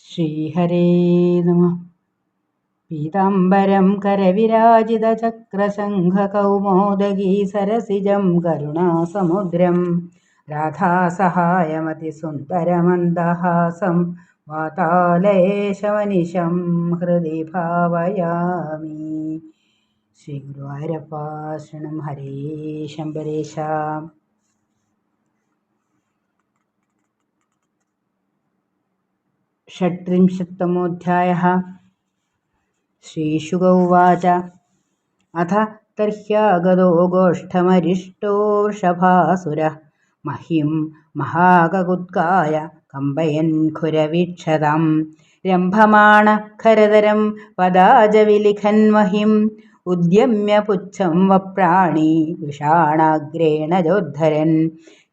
ശ്രീഹരേ നമ. പീതാംബരം കരവിരാജിതചക്രശംഖകൗമോദഗീ സരസിജം കരുണാസമുദ്രം രാധാസഹായമതിസുന്ദരമന്ദഹാസം വാതാലയേശമനിശം ഹൃദി ഭാവയാമി. ശ്രീ ഗുരുവായൂരപ്പ ശരണം. ഹരേ ശംബരേശ. षट्त्रिंशत्तमोऽध्यायः. श्रीशुक उवाच अथ तर्ह्यागतो गोष्ठमरिष्टो वृषभासुरः मह्यं महाककुत्काय कम्पयन् खुरवीक्षतां रम्भमाणखरधरं पदाजविलिखन्महिम् उद्यम्य पुच्छं वप्राणि विषाणाग्रेण जोद्धरन्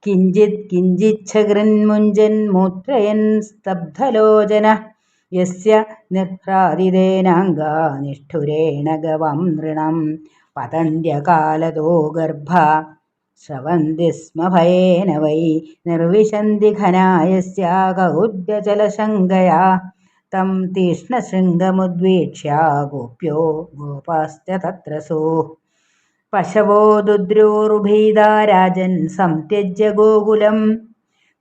किञ्चिच्छकृन्मुञ्जन् मूत्रयन् स्तब्धलोचनः यस्य निर्भ्रादितेनाङ्गा निष्ठुरेण गवं नृणं पतन्त्यकालतो गर्भा स्रवन्ति स्म भयेन वै निर्विशन्ति घनायस्याकौद्यचलशङ्कया तं तीक्ष्णशृङ्गमुद्वीक्ष्य गोप्यो गोपाश्च तत्रसुः पशवो दुद्रोरुभीदा राजन् संत्यज्य गोकुलं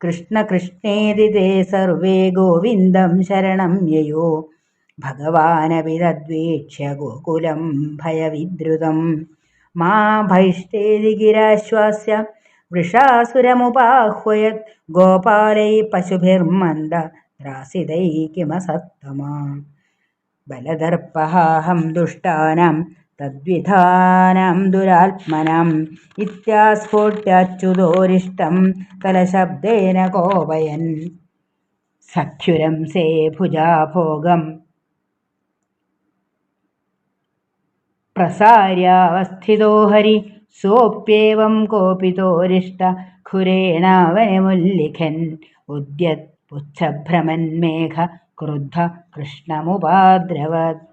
कृष्णकृष्णेति ते सर्वे गोविन्दं शरणं ययो भगवानपि तद्वीक्ष्य गोकुलं भयविद्रुतं मा भैष्टेति गिराश्वास्य वृषासुरमुपाह्वयत् गोपालैः पशुभिर्मन्दत्रासितैः किमसत्तमा बलदर्पहाहं दुष्टानां तद्विधानां दुरात्मनाम् इत्यास्फोट्याच्युतोरिष्टं तलशब्देन कोपयन् सख्युरंसे भुजाभोगं प्रसार्यावस्थितो हरि सोऽप्येवं कोपितोरिष्ट खुरेणावनिमुल्लिखन् उद्यत् पुच्छभ्रमन्मेघ क्रुद्ध कृष्णमुपाद्रवत्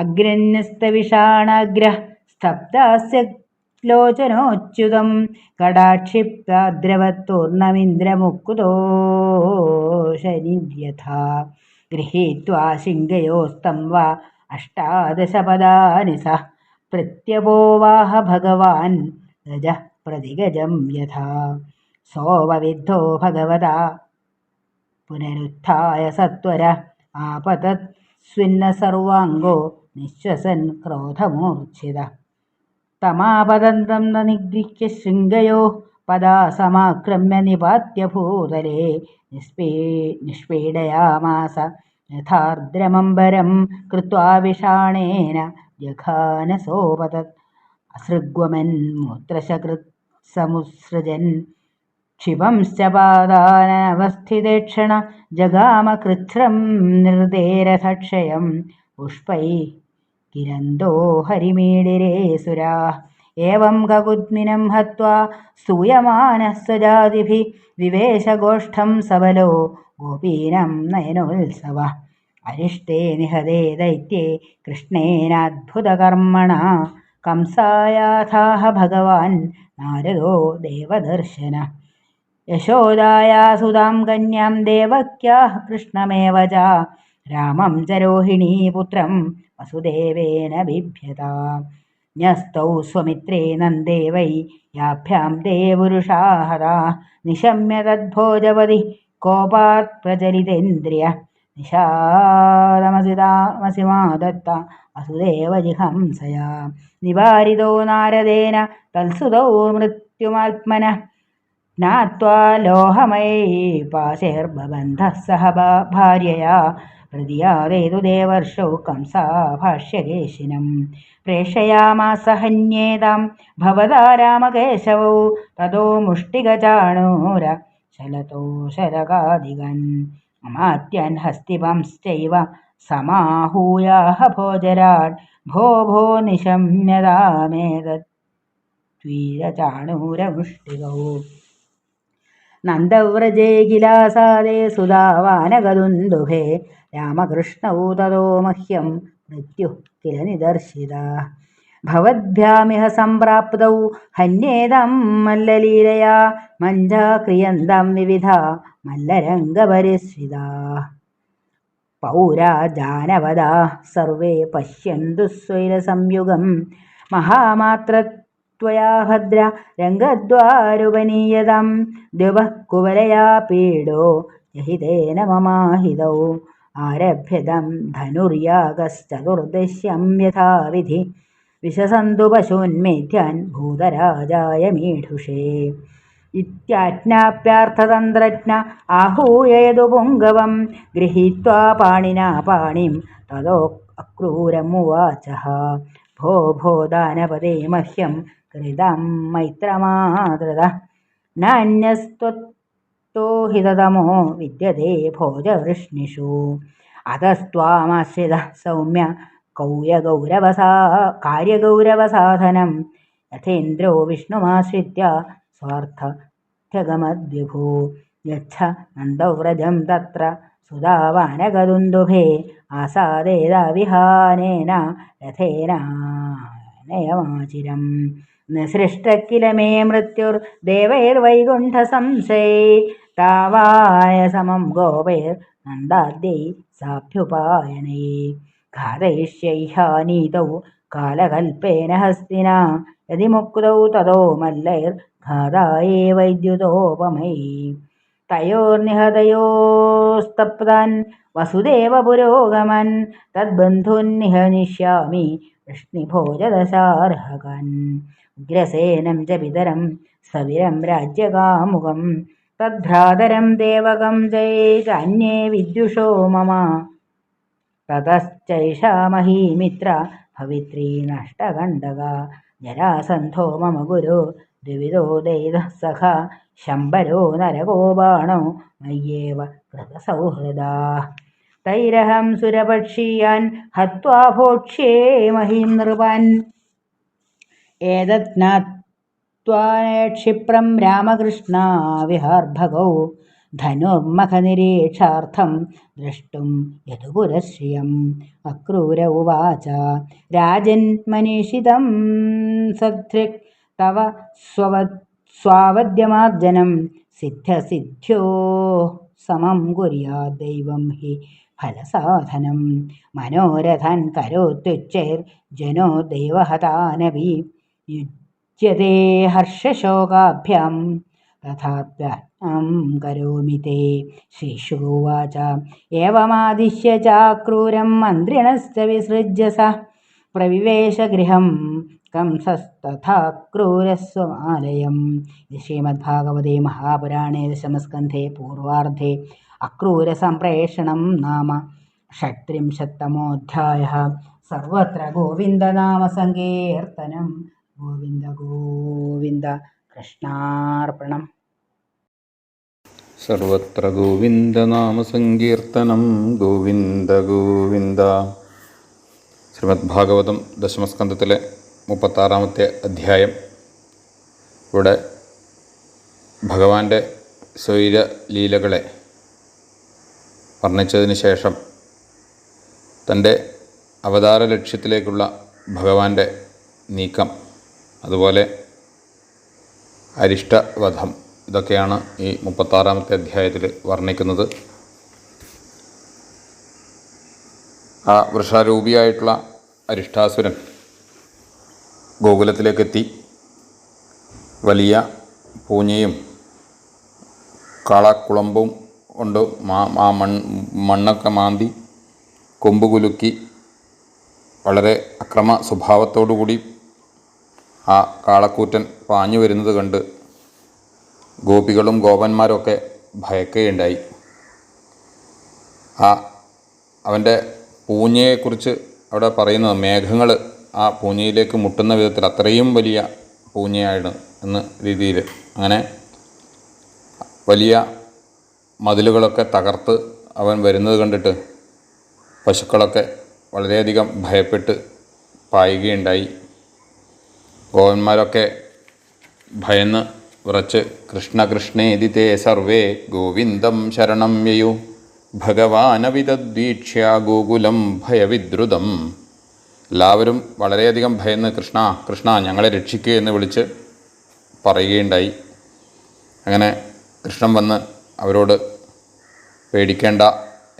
अग्रन्यस्तविषाणाग्रः स्तब्धास्य लोचनोच्युतं कडाक्षिप्ताद्रवत्तूर्णमिन्द्रमुक्कुतो शनिर्यथा गृहीत्वा शिङ्गयोस्तं वा अष्टादशपदानि सः प्रत्यपोवाह भगवान् गजः प्रतिगजं यथा सोपविद्धो भगवता पुनरुत्थाय सत्वर आपतत् स्विन्न सर्वाङ्गो निःश्वसन् क्रोधमूर्च्छितः तमापदन्तं न निगृह्य शृङ्गयोः पदा समाक्रम्य निपात्य भूतले निष्पीडयामास यथार्द्रमम्बरं कृत्वा विषाणेन जघानसोपतत् असृग्वमन् मूत्रशकृत् समुत्सृजन् क्षिपंश्च पादानवस्थितेक्षण जगामकृच्छ्रं निर्देरथक्षयं पुष्पैः किरन्दो हरिमीडिरे सुराः एवं ककुद्मिनं हत्वा स्तूयमानः स्वजातिभिः विवेशगोष्ठं सबलो गोपीनां नयनोत्सवः अरिष्टे निहते दैत्ये कृष्णेनाद्भुतकर्मणा कंसायाथाह भगवान् नारदो देवदर्शनः यशोदाया सुतां कन्यां देवक्याः कृष्णमेव च रामं च रोहिणीपुत्रं वसुदेवेन बिभ्यता न्यस्तौ स्वमित्रे नन्दे वै याभ्यां ते पुरुषा हता निशम्य तद्भोजपदि कोपात् प्रचलितेन्द्रिय निषादमसिमादत्त वसुदेवजिहंसया निवारितो नारदेन तत्सुतौ मृत्युमात्मनः ज्ञात्वा लोहमये पाशैर्बबन्धः सह भार्यया प्रतियादेतु देवर्षौ कंसा भाष्यकेशिनं प्रेषयामास हन्येतां भवता रामकेशवौ ततो मुष्टिकचाणूर शलतो शरकादिगन् अमात्यन् हस्तिपंश्चैव समाहूयाह भोजराट् भो भो निशम्यतामेतत् वीरचाणूरमुष्टिकौ नन्दव्रजे किलासादे सुधावानगदुन्दुभे रामकृष्णौ ततो मह्यं मृत्युः किल निदर्शिता भवद्भ्यामिह सम्प्राप्तौ हन्येदं मल्ललीलया मञ्जा क्रियन्तं विविधा मल्लरङ्गपरिश्रिता പൗരാ ജാനവദാ സർവേ പശ്യന്തു സ്വൈരസംയുഗം മഹാമാത്രത്വയാ ഭദ്ര രംഗദ്വാരുപനീയതാം ദ്യുവഃ കുവലയാ പീഡോ ജഹിതേന മമാഹിതൗ ആരഭ്യതം ധനുര്യാഗശ്ചതുർദശ്യം യഥാവിധി വിശസന്തു പശൂന്മേധ്യാൻ ഭൂതരാജായ മീഢുഷേ ഇത്യാജ്ഞാപ്യാർത്ഥതന്ത്രജ്ഞ ആഹൂയയതു പുങ്കവം ഗൃഹീത്വാ പാണിനാ പാണിം തതോ അക്രൂരമുവാച ഭോ ഭോ ദാനപദേ മഹ്യം കൃതം മൈത്രമാതൃത നാന്യസ്ത്വത്തോ ഹിതതമോ വിദ്യതേ ഭോജവൃഷ്ണിഷു അതസ്ത്വാമാശ്രിത സൗമ്യ കാര്യഗൗരവസാധനം യഥേന്ദ്രോ വിഷ്ണുമാശ്രിത്യ സ്വാർത്ഥ്യഗമദ്വിഭൂ യച്ഛ നന്ദവ്രജം തത്ര സുധാവാനകദുന്ദുഭേ ആസാദേതാവിഹാനേന രഥേനാനയമാചിരം നിസൃഷ്ട കില മേ മൃത്യുർദേവൈർവൈകുണ്ഠസംശയൈ താവായ സമം ഗോപൈർ നന്ദാദ്യൈ സാഭ്യുപായനൈ ഘാതയിഷ്യൈഹാനീതൗ കാലകൽപ്പേന ഹസ്തിനാ യദി മുക്തൗ തതോ മല്ലൈർഘാതായേ വൈദ്യുതോപമൈ തയോർനിഹതയോസ്തപ്താൻ വസുദേവ പുരോഗമൻ തദ്ബന്ധൂന്നിഹനിഷ്യാമി വൃഷ്ണിഭോജദശാർഹകൻ ഉഗ്രസേനം ച പിതരം സവിരം രാജ്യകാമുകം തദ്ഭ്രാതരം ദേവകം ചൈകാന്യേ വിദ്യുഷോ മമ തതശ്ചൈഷാ മഹീമിത്ര ഭവിത്രീ നഷ്ടകണ്ഡക ജരാസന്ധോ മമ ഗുരു ദ്വിവിധോ ദൈതഃ സഖ ശംബരോ നരകോ ബാണോ മയ്യേവ കൃതസൗഹൃദാ തൈരഹം സുരപക്ഷീയാൻ ഹത്വാ ഭോക്ഷ്യേ മഹീം നൃപാൻ ഏതജ്ഞാത്വാ ക്ഷിപ്രം രാമകൃഷ്ണാ വിഹാർഭഗൗ ധനുർമഖനിരീക്ഷാർത്ഥം ദ്രഷ്ടും യദുപുരശ്രിയം അക്രൂര ഉവാച രാജന്മനീഷിതം സദൃക് തവ സ്വാവദ്യമാർജനം സിദ്ധ്യോ സമം കുര്യാദ് ദൈവം ഹി ഫലസാധനം മനോരഥാൻ കരോത്യുച്ചൈർജനോ ദൈവഹതാനപി യുജ്യതേ ഹർഷശോകാഭ്യാം തഥാപ്യം കരോമി തേ ശ്രീശുവാച ഏവമാദിശ്യ ചാക്രൂരം മന്ത്രിണശ്ച വിസൃജ്യ സ പ്രവിവേശ ഗൃഹം कंसस्तथा क्रूरस्वमालयम् श्रीमद्भागवते महापुराणे दशमस्कन्धे पूर्वार्धे अक्रूरसम्प्रेषणं नाम 36तमोऽध्यायः सर्वत्र गोविन्दनामसङ्कीर्तनं गोविन्द गोविन्द कृष्णार्पणम् സർവത്ര ഗോവിന്ദനാമസങ്കീർത്തനം ഗോവിന്ദ ഗോവിന്ദ. ശ്രീമദ് ഭാഗവതം ദശമസ്കന്ധത്തിലെ 36-ാമത്തെ അധ്യായം. ഇവിടെ ഭഗവാന്റെ സ്വൈരലീലകളെ വർണ്ണിച്ചതിന് ശേഷം തൻ്റെ അവതാര ലക്ഷ്യത്തിലേക്കുള്ള ഭഗവാന്റെ നീക്കം, അതുപോലെ അരിഷ്ടവധം, ഇതൊക്കെയാണ് ഈ 36-ാമത്തെ അധ്യായത്തിൽ വർണ്ണിക്കുന്നത്. ആ വൃഷാരൂപിയായിട്ടുള്ള അരിഷ്ടാസുരൻ ഗോകുലത്തിലേക്കെത്തി വലിയ പൂഞ്ഞയും കാളക്കുളമ്പും കൊണ്ട് മണ്ണൊക്കെ മാന്തി കൊമ്പ് കുലുക്കി വളരെ അക്രമ സ്വഭാവത്തോടുകൂടി ആ കാളക്കൂറ്റൻ പാഞ്ഞു വരുന്നത് കണ്ട് ഗോപികളും ഗോപന്മാരൊക്കെ ഭയക്കുകയുണ്ടായി. അവൻ്റെ പൂഞ്ഞയെക്കുറിച്ച് അവിടെ പറയുന്നത് മേഘങ്ങൾ ആ പൂഞ്ഞയിലേക്ക് മുട്ടുന്ന വിധത്തിൽ അത്രയും വലിയ പൂഞ്ഞയാണ് എന്ന രീതിയിൽ, അങ്ങനെ വലിയ മതിലുകളൊക്കെ തകർത്ത് അവൻ വരുന്നത് കണ്ടിട്ട് പശുക്കളൊക്കെ വളരെയധികം ഭയപ്പെട്ട് പായുകയുണ്ടായി. ഗോപന്മാരൊക്കെ ഭയന്ന് വിറച്ച് കൃഷ്ണ കൃഷ്ണേതി തേ സർവേ ഗോവിന്ദം ശരണം യയു ഭഗവാനവിദദ്വീക്ഷ്യ ഗോകുലം ഭയവിദ്രുതം. എല്ലാവരും വളരെയധികം ഭയന്ന് കൃഷ്ണ കൃഷ്ണ ഞങ്ങളെ രക്ഷിക്കുക എന്ന് വിളിച്ച് പറയുകയുണ്ടായി. അങ്ങനെ കൃഷ്ണൻ വന്ന് അവരോട് പേടിക്കേണ്ട,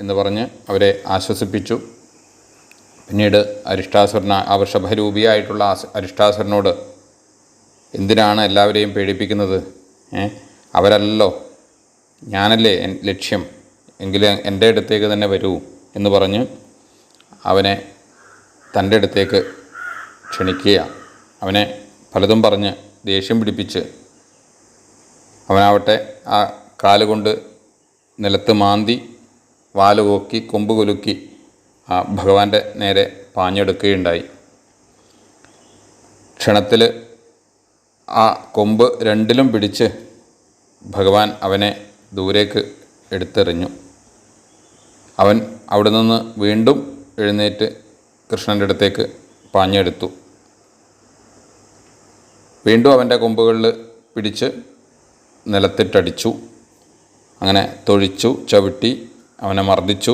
എന്ന് പറഞ്ഞ് അവരെ ആശ്വസിപ്പിച്ചു. പിന്നീട് വൃഷഭരൂപിയായിട്ടുള്ള അരിഷ്ടാസുരനോട് എന്തിനാണ് എല്ലാവരെയും പേടിപ്പിക്കുന്നത്? അവരല്ലോ, ഞാനല്ലേ ലക്ഷ്യം, എങ്കിലും എൻ്റെ അടുത്തേക്ക് തന്നെ വരൂ എന്ന് പറഞ്ഞ് അവനെ തൻ്റെ അടുത്തേക്ക് ക്ഷണിക്കുക. അവനെ പലതും പറഞ്ഞ് ദേഷ്യം പിടിപ്പിച്ച് അവനാവട്ടെ ആ കാലുകൊണ്ട് നിലത്ത് മാന്തി വാലുകൊക്കി കൊമ്പ് കുലുക്കി ആ ഭഗവാന്റെ നേരെ പാഞ്ഞെടുക്കുകയുണ്ടായി. ക്ഷണത്തിൽ ആ കൊമ്പ് രണ്ടിലും പിടിച്ച് ഭഗവാൻ അവനെ ദൂരേക്ക് എടുത്തെറിഞ്ഞു. അവൻ അവിടെ നിന്ന് വീണ്ടും എഴുന്നേറ്റ് കൃഷ്ണൻ്റെ അടുത്തേക്ക് പാഞ്ഞെടുത്തു. വീണ്ടും അവൻ്റെ കൊമ്പുകളിൽ പിടിച്ച് നിലത്തിട്ടടിച്ചു. അങ്ങനെ തൊഴിച്ചു, ചവിട്ടി, അവനെ മർദ്ദിച്ചു.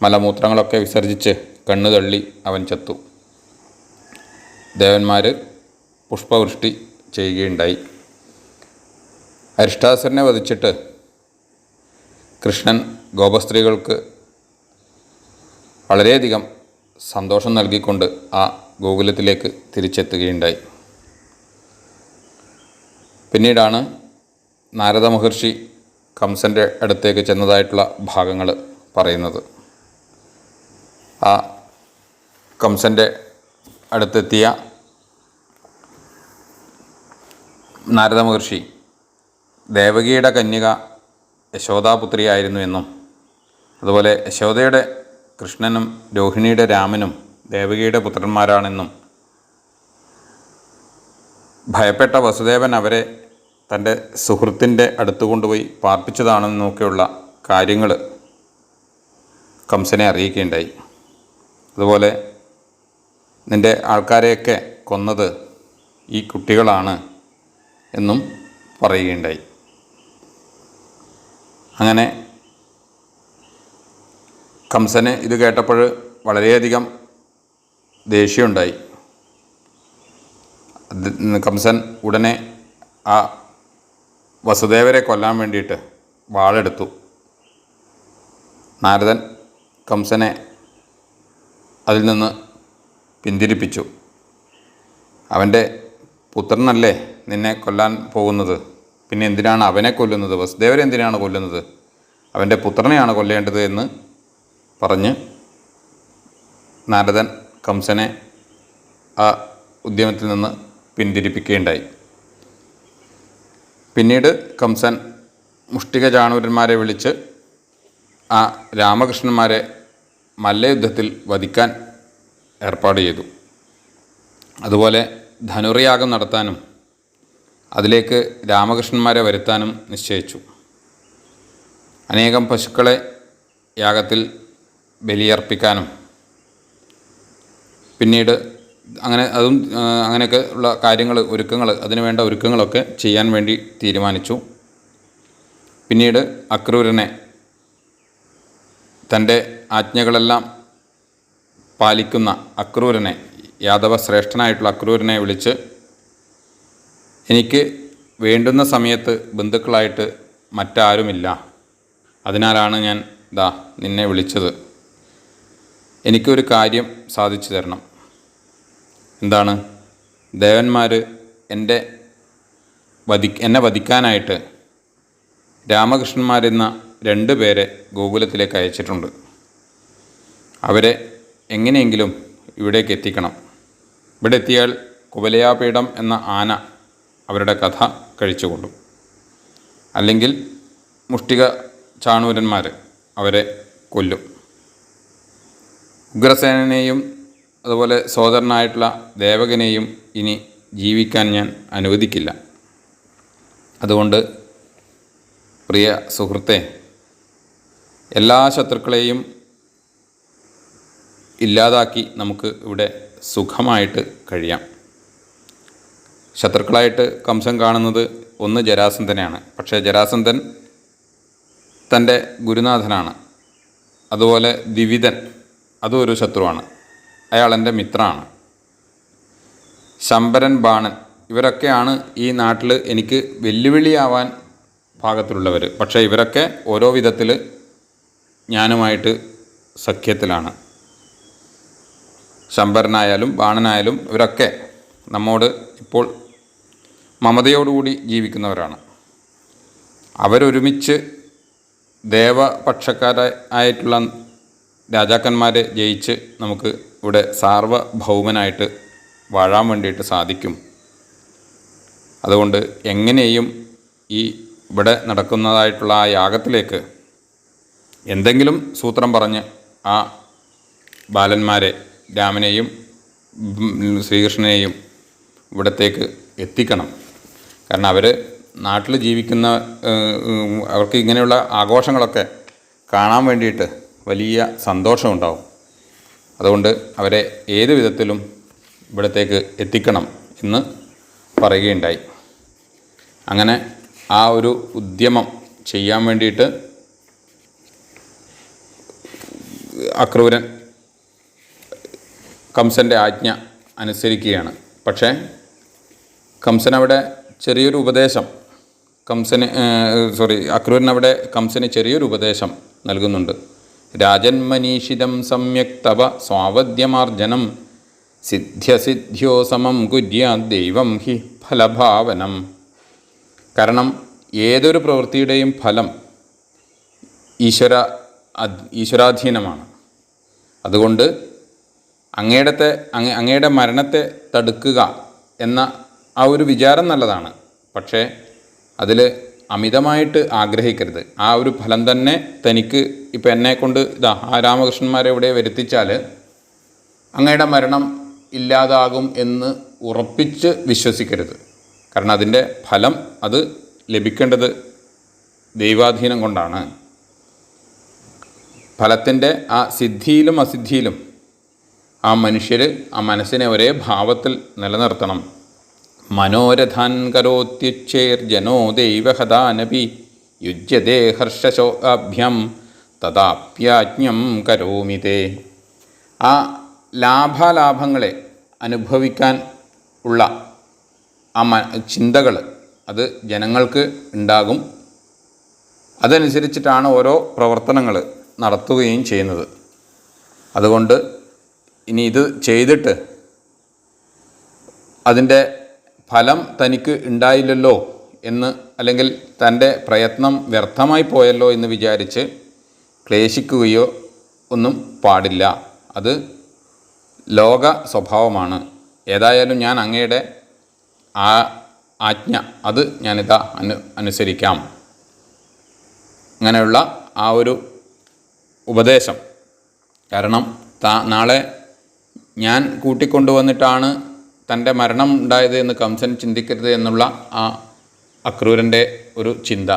മലമൂത്രങ്ങളൊക്കെ വിസർജിച്ച് കണ്ണു തള്ളി അവൻ ചത്തു. ദേവന്മാർ പുഷ്പവൃഷ്ടി ചെയ്യുകയുണ്ടായി. അരിഷ്ടാസുരനെ വധിച്ചിട്ട് കൃഷ്ണൻ ഗോപസ്ത്രീകൾക്ക് വളരെയധികം സന്തോഷം നൽകിക്കൊണ്ട് ആ ഗോകുലത്തിലേക്ക് തിരിച്ചെത്തുകയുണ്ടായി. പിന്നീടാണ് നാരദ മഹർഷി കംസൻ്റെ അടുത്തേക്ക് ചെന്നതായിട്ടുള്ള ഭാഗങ്ങൾ പറയുന്നത്. ആ കംസൻ്റെ അടുത്തെത്തിയ നാരദ മഹർഷി ദേവകിയുടെ കന്യക യശോദാപുത്രിയായിരുന്നു എന്നും, അതുപോലെ യശോദയുടെ കൃഷ്ണനും രോഹിണിയുടെ രാമനും ദേവകിയുടെ പുത്രന്മാരാണെന്നും, ഭയപ്പെട്ട വസുദേവൻ അവരെ തൻ്റെ സുഹൃത്തിൻ്റെ അടുത്ത് കൊണ്ടുപോയി പാർപ്പിച്ചതാണെന്നൊക്കെയുള്ള കാര്യങ്ങൾ കംസനെ അറിയിക്കുകയുണ്ടായി. അതുപോലെ നിൻ്റെ ആൾക്കാരെയൊക്കെ കൊന്നത് ഈ കുട്ടികളാണ് എന്നും പറയുകയുണ്ടായി. അങ്ങനെ കംസന് ഇത് കേട്ടപ്പോൾ വളരെയധികം ദേഷ്യമുണ്ടായി. കംസൻ ഉടനെ ആ വസുദേവരെ കൊല്ലാൻ വേണ്ടിയിട്ട് വാളെടുത്തു. നാരദൻ കംസനെ അതിൽ നിന്ന് പിന്തിരിപ്പിച്ചു. അവൻ്റെ പുത്രനല്ലേ നിന്നെ കൊല്ലാൻ പോകുന്നത്, പിന്നെ എന്തിനാണ് അവനെ കൊല്ലുന്നത്? വസുദേവരെ എന്തിനാണ് കൊല്ലുന്നത്? അവൻ്റെ പുത്രനെയാണ് കൊല്ലേണ്ടത് എന്ന് പറഞ്ഞ് നാരദൻ കംസനെ ആ ഉദ്യമത്തിൽ നിന്ന് പിന്തിരിപ്പിക്കുകയുണ്ടായി. പിന്നീട് കംസൻ മുഷ്ടിക ചാണൂരന്മാരെ വിളിച്ച് ആ രാമകൃഷ്ണന്മാരെ മല്ലയുദ്ധത്തിൽ വധിക്കാൻ ഏർപ്പാട് ചെയ്തു. അതുപോലെ ധനുർയാഗം നടത്താനും അതിലേക്ക് രാമകൃഷ്ണന്മാരെ വരുത്താനും നിശ്ചയിച്ചു. അനേകം പശുക്കളെ യാഗത്തിൽ ബലിയർപ്പിക്കാനും പിന്നീട് അങ്ങനെയൊക്കെ ഉള്ള കാര്യങ്ങൾ, അതിനുവേണ്ട ഒരുക്കങ്ങളൊക്കെ ചെയ്യാൻ വേണ്ടി തീരുമാനിച്ചു. പിന്നീട് അക്രൂരനെ, തൻ്റെ ആജ്ഞകളെല്ലാം പാലിക്കുന്ന അക്രൂരനെ, യാദവ ശ്രേഷ്ഠനായിട്ടുള്ള അക്രൂരനെ വിളിച്ച്, എനിക്ക് വേണ്ടുന്ന സമയത്ത് ബന്ധുക്കളായിട്ട് മറ്റാരുമില്ല, അതിനാലാണ് ഞാൻ നിന്നെ വിളിച്ചത്. എനിക്കൊരു കാര്യം സാധിച്ചു തരണം. എന്താണ്? ദേവന്മാർ എന്നെ വധിക്കാനായിട്ട് രാമകൃഷ്ണന്മാരെന്ന 2 പേരെ ഗോകുലത്തിലേക്ക് അയച്ചിട്ടുണ്ട്. അവരെ എങ്ങനെയെങ്കിലും ഇവിടേക്ക് എത്തിക്കണം. ഇവിടെ എത്തിയാൽ കുവലയാപീഠം എന്ന ആന അവരുടെ കഥ കഴിച്ചുകൊള്ളും. അല്ലെങ്കിൽ മുഷ്ടിക ചാണൂരന്മാർ അവരെ കൊല്ലും. ഉഗ്രസേനനെയും അതുപോലെ സോദരനായിട്ടുള്ള ദേവകനെയും ഇനി ജീവിക്കാൻ ഞാൻ അനുവദിക്കില്ല. അതുകൊണ്ട് പ്രിയ സുഹൃത്തെ, എല്ലാ ശത്രുക്കളെയും ഇല്ലാതാക്കി നമുക്ക് ഇവിടെ സുഖമായിട്ട് കഴിയാം. ശത്രുക്കളായിട്ട് കംസൻ കാണുന്നത് ഒന്ന് ജരാസന്ധനെയാണ്. പക്ഷേ ജരാസന്ധൻ തൻ്റെ ഗുരുനാഥനാണ്. അതുപോലെ ദിവിതൻ, അതും ഒരു ശത്രുവാണ്, അയാൾ എൻ്റെ മിത്രമാണ്. ശമ്പരൻ, ബാണൻ, ഇവരൊക്കെയാണ് ഈ നാട്ടിൽ എനിക്ക് വെല്ലുവിളിയാവാൻ പാകത്തിലുള്ളവർ. പക്ഷേ ഇവരൊക്കെ ഓരോ വിധത്തിൽ ഞാനുമായിട്ട് സഖ്യത്തിലാണ്. ശമ്പരനായാലും ബാണനായാലും ഇവരൊക്കെ നമ്മോട് ഇപ്പോൾ മമതയോടുകൂടി ജീവിക്കുന്നവരാണ്. അവരൊരുമിച്ച് ദേവപക്ഷക്കാരായിട്ടുള്ള രാജാക്കന്മാരെ ജയിച്ച് നമുക്ക് ഇവിടെ സാർവഭൗമനായിട്ട് വാഴാൻ വേണ്ടിയിട്ട് സാധിക്കും. അതുകൊണ്ട് എങ്ങനെയും ഈ ഇവിടെ നടക്കുന്നതായിട്ടുള്ള ആ യാഗത്തിലേക്ക് എന്തെങ്കിലും സൂത്രം പറഞ്ഞ് ആ ബാലന്മാരെ, രാമനെയും ശ്രീകൃഷ്ണനെയും ഇവിടത്തേക്ക് എത്തിക്കണം. കാരണം അവർ നാട്ടിൽ ജീവിക്കുന്ന അവർക്ക് ഇങ്ങനെയുള്ള ആഘോഷങ്ങളൊക്കെ കാണാൻ വേണ്ടിയിട്ട് വലിയ സന്തോഷമുണ്ടാവും. അതുകൊണ്ട് അവരെ ഏത് വിധത്തിലും ഇവിടത്തേക്ക് എത്തിക്കണം എന്ന് പറയുകയുണ്ടായി. അങ്ങനെ ആ ഒരു ഉദ്യമം ചെയ്യാൻ വേണ്ടിയിട്ട് അക്രൂരൻ കംസൻ്റെ ആജ്ഞ അനുസരിക്കുകയാണ്. പക്ഷേ കംസനവിടെ ചെറിയൊരു ഉപദേശം അക്രൂരനവിടെ കംസന് ചെറിയൊരു ഉപദേശം നൽകുന്നുണ്ട്. രാജന്മനീഷിതം സമ്യക് തവ സ്വാവദ്യമാർജനം സിദ്ധ്യസിദ്ധ്യോ സമം കുര്യാദ് ദൈവം ഹി ഫലഭാവനം. കാരണം ഏതൊരു പ്രവൃത്തിയുടെയും ഫലം ഈശ്വരാധീനമാണ്. അതുകൊണ്ട് അങ്ങയുടെ മരണത്തെ തടുക്കുക എന്ന ആ ഒരു വിചാരം നല്ലതാണ്. പക്ഷേ അതിൽ അമിതമായിട്ട് ആഗ്രഹിക്കരുത്. ആ ഒരു ഫലം തന്നെ തനിക്ക് ഇപ്പം എന്നെക്കൊണ്ട് ആ രാമകൃഷ്ണന്മാരെ ഇവിടെ വരുത്തിച്ചാൽ അങ്ങയുടെ മരണം ഇല്ലാതാകും എന്ന് ഉറപ്പിച്ച് വിശ്വസിക്കരുത്. കാരണം അതിൻ്റെ ഫലം അത് ലഭിക്കേണ്ടത് ദൈവാധീനം കൊണ്ടാണ്. ഫലത്തിൻ്റെ ആ സിദ്ധിയിലും അസിദ്ധിയിലും ആ മനുഷ്യർ ആ മനസ്സിനെ ഒരേ ഭാവത്തിൽ നിലനിർത്തണം. മനോരഥാൻ കരോത്യുച്ചേർജനോ ദൈവഹദാനപി യുജ്യതേ ഹർഷശോകാഭ്യം തഥാപ്യാജ്ഞം കരോമിതേ. ആ ലാഭാലാഭങ്ങളെ അനുഭവിക്കാൻ ഉള്ള ആ ചിന്തകൾ അത് ജനങ്ങൾക്ക് ഉണ്ടാകും. അതനുസരിച്ചിട്ടാണ് ഓരോ പ്രവർത്തനങ്ങൾ നടത്തുകയും ചെയ്യുന്നത്. അതുകൊണ്ട് ഇനി ഇത് ചെയ്തിട്ട് അതിൻ്റെ ഫലം തനിക്ക് ഉണ്ടായില്ലല്ലോ എന്ന്, അല്ലെങ്കിൽ തൻ്റെ പ്രയത്നം വ്യർത്ഥമായി പോയല്ലോ എന്ന് വിചാരിച്ച് ക്ലേശിക്കുകയോ ഒന്നും പാടില്ല. അത് ലോക സ്വഭാവമാണ്. ഏതായാലും ഞാൻ അങ്ങയുടെ ആ ആജ്ഞ അത് ഞാനിതാ അനുസരിക്കാം. അങ്ങനെയുള്ള ആ ഒരു ഉപദേശം. കാരണം നാളെ ഞാൻ കൂട്ടിക്കൊണ്ടുവന്നിട്ടാണ് തൻ്റെ മരണം ഉണ്ടായത് എന്ന് കംസൻ ചിന്തിക്കരുത് എന്നുള്ള ആ അക്രൂരൻ്റെ ഒരു ചിന്ത,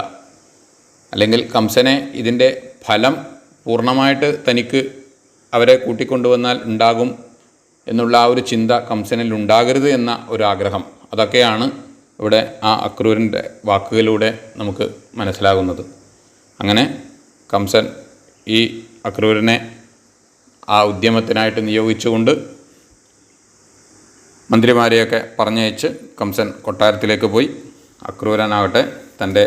അല്ലെങ്കിൽ കംസനെ ഇതിൻ്റെ ഫലം പൂർണ്ണമായിട്ട് തനിക്ക് അവരെ കൂട്ടിക്കൊണ്ടുവന്നാൽ ഉണ്ടാകും എന്നുള്ള ആ ഒരു ചിന്ത കംസനിൽ ഉണ്ടാകരുത് എന്ന ഒരു ആഗ്രഹം, അതൊക്കെയാണ് ഇവിടെ ആ അക്രൂരൻ്റെ വാക്കുകളിലൂടെ നമുക്ക് മനസ്സിലാകുന്നത്. അങ്ങനെ കംസൻ ഈ അക്രൂരനെ ആ ഉദ്യമത്തിനായിട്ട് നിയോഗിച്ചുകൊണ്ട് മന്ത്രിമാരെയൊക്കെ പറഞ്ഞയച്ച് കംസൻ കൊട്ടാരത്തിലേക്ക് പോയി. അക്രൂരനാകട്ടെ തൻ്റെ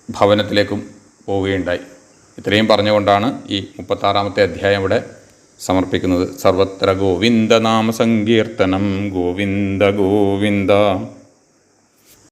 ഭവനത്തിലേക്കും പോവുകയുണ്ടായി. ഇത്രയും പറഞ്ഞുകൊണ്ടാണ് ഈ 36-ാമത്തെ അധ്യായം ഇവിടെ സമർപ്പിക്കുന്നത്. സർവത്ര ഗോവിന്ദ നാമ സങ്കീർത്തനം ഗോവിന്ദ ഗോവിന്ദ.